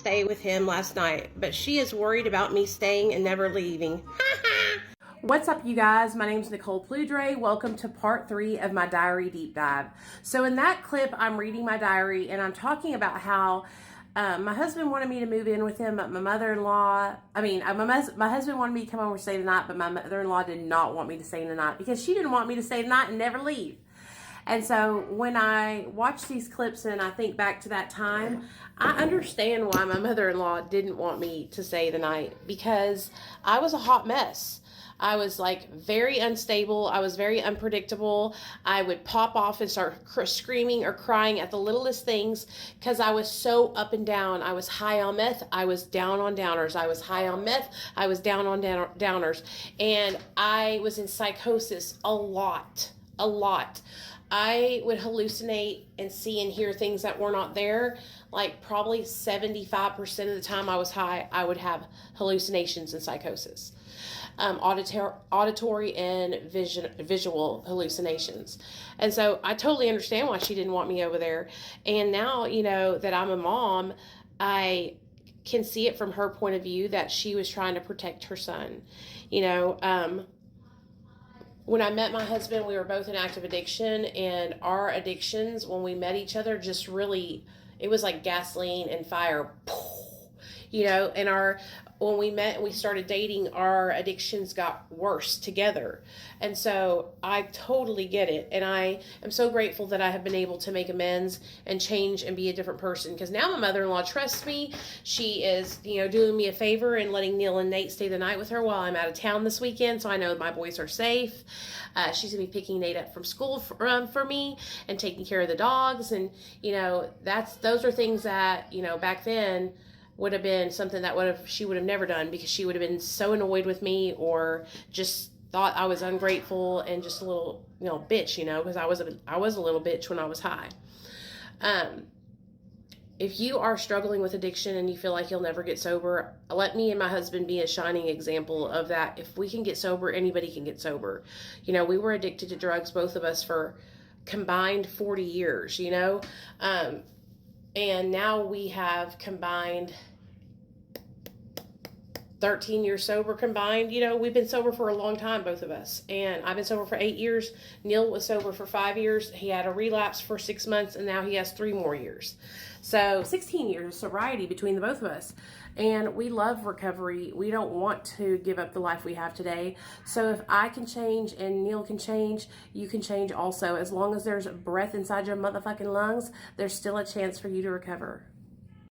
stay with him last night, but she is worried about me staying and never leaving. What's up, you guys? My name's Nicole Pludre. Welcome to part 3 of my diary deep dive. So in that clip, I'm reading my diary and I'm talking about how my husband wanted me to move in with him, but my mother-in-law, my husband wanted me to come over and stay the night, but my mother-in-law did not want me to stay the night because she didn't want me to stay the night and never leave. And so when I watch these clips and I think back to that time, I understand why my mother-in-law didn't want me to stay the night, because I was a hot mess. I was like very unstable. I was very unpredictable. I would pop off and start screaming or crying at the littlest things because I was so up and down. I was high on meth. I was down on downers. I was high on meth. I was down on downers. And I was in psychosis a lot. I would hallucinate and see and hear things that were not there. Like probably 75% of the time I was high, I would have hallucinations and psychosis. Auditory and visual hallucinations. And so I totally understand why she didn't want me over there. And now, you know, that I'm a mom, I can see it from her point of view that she was trying to protect her son. You know, when I met my husband, we were both in active addiction, and our addictions, when we met each other, just really, it was like gasoline and fire, you know, and when we met and we started dating, our addictions got worse together. And so I totally get it. And I am so grateful that I have been able to make amends and change and be a different person, because now my mother-in-law trusts me. She is, you know, doing me a favor and letting Neil and Nate stay the night with her while I'm out of town this weekend. So I know my boys are safe. She's going to be picking Nate up from school for me and taking care of the dogs. And, you know, those are things that, you know, back then would have been something that she would have never done, because she would have been so annoyed with me or just thought I was ungrateful and just a little, you know, bitch, you know, because I was a little bitch when I was high. If you are struggling with addiction and you feel like you'll never get sober, let me and my husband be a shining example of that. If we can get sober, anybody can get sober. You know, we were addicted to drugs, both of us, for combined 40 years, you know. And now we have combined 13 years sober combined. You know, we've been sober for a long time, both of us. And I've been sober for 8 years. Neil was sober for 5 years. He had a relapse for 6 months, and now he has 3 more years. So 16 years of sobriety between the both of us. And we love recovery. We don't want to give up the life we have today. So if I can change and Neil can change, you can change also. As long as there's breath inside your motherfucking lungs, there's still a chance for you to recover.